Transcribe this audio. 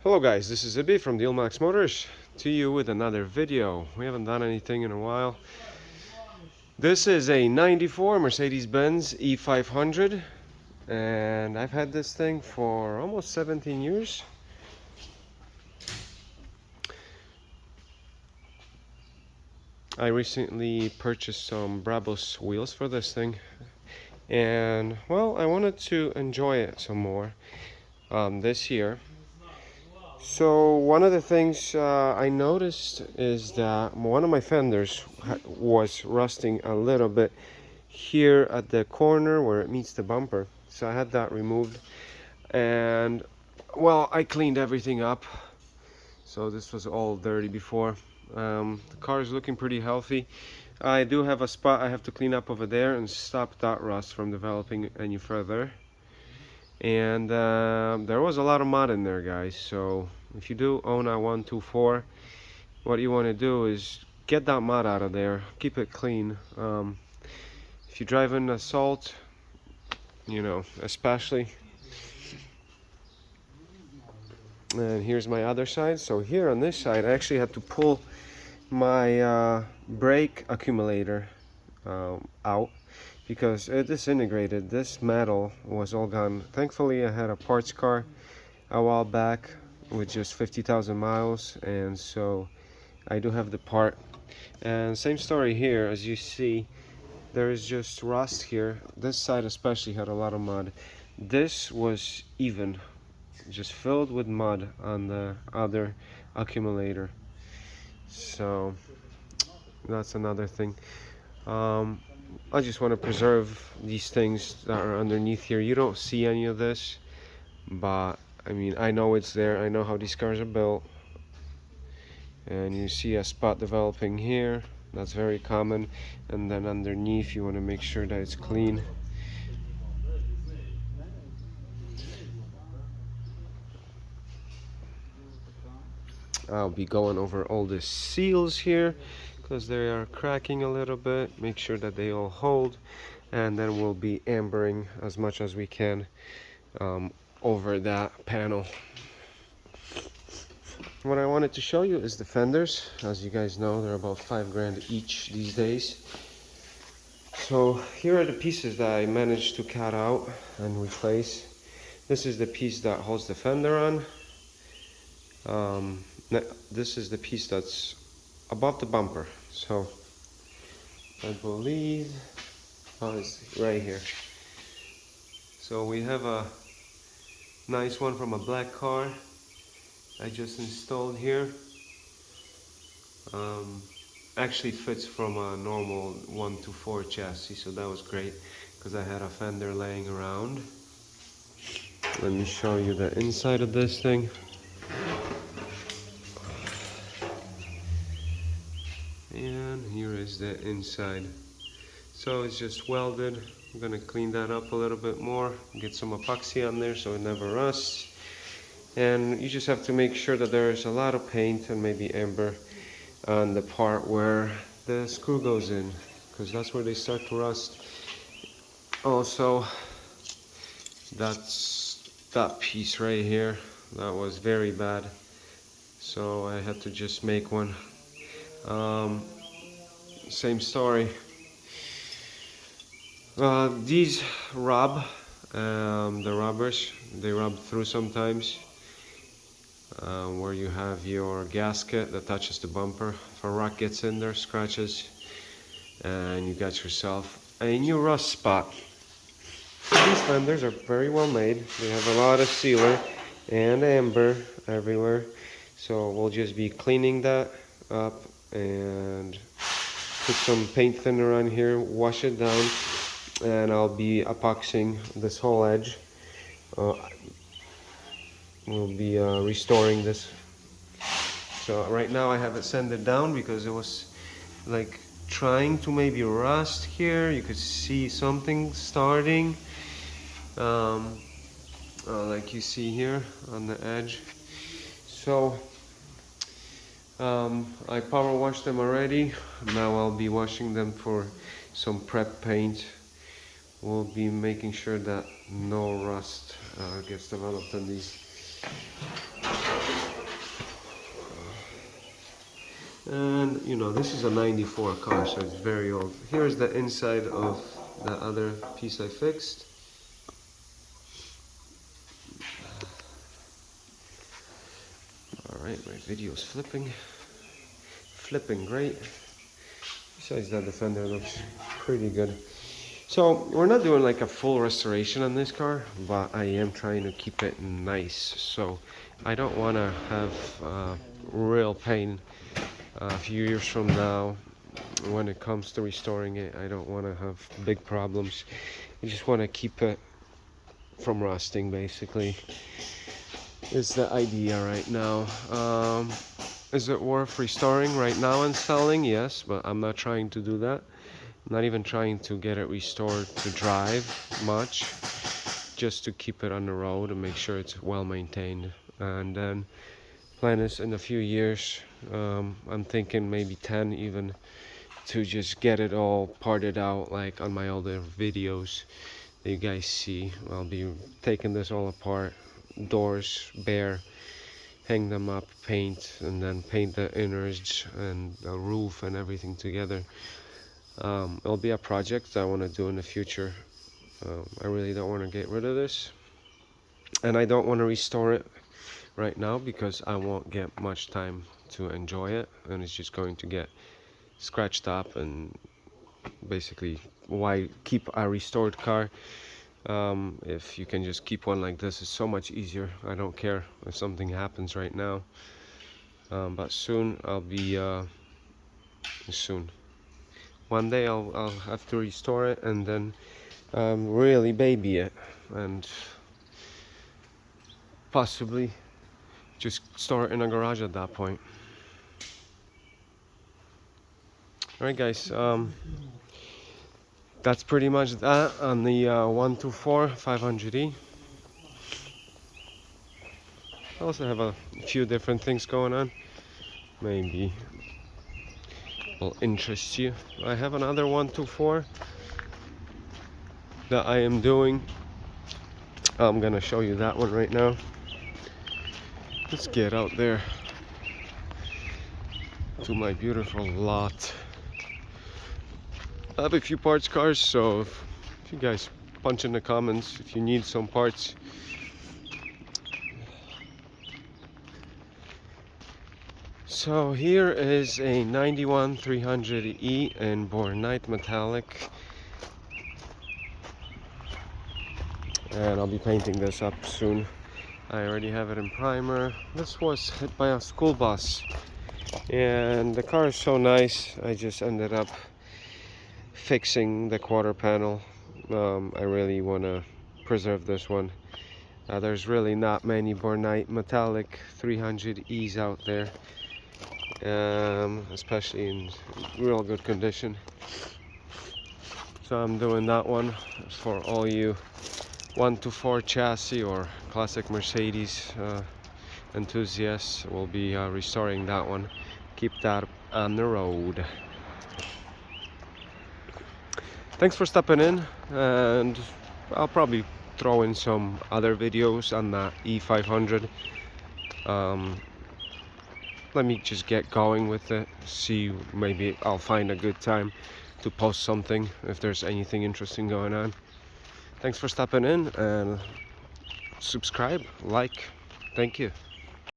Hello guys, this is Ibi from Max Motors to you with another video. We haven't done anything in a while. This is a 94 Mercedes-Benz E500 and I've had this thing for almost 17 years. I recently purchased some Brabus wheels for this thing and well, I wanted to enjoy it some more this year. So one of the things I noticed is that one of my fenders was rusting a little bit here at the corner where it meets the bumper. So I had that removed and well, I cleaned everything up. So this was all dirty before. The car is looking pretty healthy. I do have a spot I have to clean up over there and stop that rust from developing any further. And there was a lot of mud in there, guys. So if you do own a 124, what you want to do is get that mud out of there, keep it clean. If you drive in assault, you know, especially. And here's my other side. So here on this side, I actually had to pull my brake accumulator out because it disintegrated. This metal was all gone. Thankfully, I had a parts car a while back with just 50,000 miles, and so I do have the part. And same story here, as you see, there is just rust here. This side especially had a lot of mud. This was even, just filled with mud on the other accumulator. So that's another thing. I just want to preserve these things that are underneath here. You don't see any of this, but I mean, I know it's there. I know how these cars are built. And you see a spot developing here. That's very common. And then underneath, you want to make sure that it's clean. I'll be going over all the seals here because they are cracking a little bit. Make sure that they all hold, and then we'll be ambering as much as we can over that panel. What I wanted to show you is the fenders. As you guys know, they're about $5 each these days. So here are the pieces that I managed to cut out and replace. This is the piece that holds the fender on. This is the piece that's above the bumper. So I believe, oh, it's right here. So we have a nice one from a black car I just installed here. Actually fits from a normal 124 chassis, so that was great because I had a fender laying around. Let me show you the inside of this thing. And here is the inside. So it's just welded. I'm gonna clean that up a little bit more, get some epoxy on there so it never rusts. And you just have to make sure that there's a lot of paint and maybe amber on the part where the screw goes in, because that's where they start to rust. Also, that's that piece right here, that was very bad, so I had to just make one. Same story. These rub, the rubbers, they rub through sometimes. Where you have your gasket that touches the bumper. If a rock gets in there, scratches, and you got yourself a new rust spot. These fenders are very well made. They have a lot of sealer and amber everywhere. So we'll just be cleaning that up and put some paint thinner on here, wash it down, and I'll be epoxying this whole edge. We'll be restoring this. So right now I have it sanded down because it was like trying to maybe rust here. You could see something starting, like you see here on the edge. So I power washed them already. Now I'll be washing them for some prep paint. We'll be making sure that no rust gets developed on these. And you know, this is a 94 car, so it's very old. Here's the inside of the other piece I fixed. Alright, my video's flipping great. Besides that, the fender looks pretty good. So we're not doing like a full restoration on this car, but I am trying to keep it nice. So I don't want to have real pain a few years from now when it comes to restoring it. I don't want to have big problems. I just want to keep it from rusting, basically, is the idea right now. Is it worth restoring right now and selling? Yes, but I'm not trying to do that. I'm not even trying to get it restored to drive much, just to keep it on the road and make sure it's well maintained. And then plan is in a few years, I'm thinking maybe 10 even, to just get it all parted out like on my older videos that you guys see. I'll be taking this all apart, doors bare, hang them up, paint, and then paint the innards and the roof and everything together. It'll be a project I want to do in the future. I really don't want to get rid of this, and I don't want to restore it right now because I won't get much time to enjoy it, and it's just going to get scratched up. And basically, why keep a restored car if you can just keep one like this? It's so much easier. I don't care if something happens right now, but soon I'll be soon one day I'll have to restore it and then really baby it and possibly just store it in a garage at that point. Alright guys, that's pretty much that on the 124 500E. I also have a few different things going on, maybe will interest you. I have another 124 that I am doing. I'm gonna show you that one right now. Let's get out there to my beautiful lot. I have a few parts cars, so if you guys punch in the comments if you need some parts. So here is a 91 300E in Bornite metallic, and I'll be painting this up soon. I already have it in primer. This was hit by a school bus, and the car is so nice, I just ended up fixing the quarter panel. I really want to preserve this one. There's really not many Bornite metallic 300Es out there, especially in real good condition. So I'm doing that one for all you 124 chassis or classic Mercedes enthusiasts. Will be restoring that one, keep that on the road. Thanks for stopping in, and I'll probably throw in some other videos on the E500. Let me just get going with it, see, maybe I'll find a good time to post something if there's anything interesting going on. Thanks for stopping in, and subscribe, like. Thank you.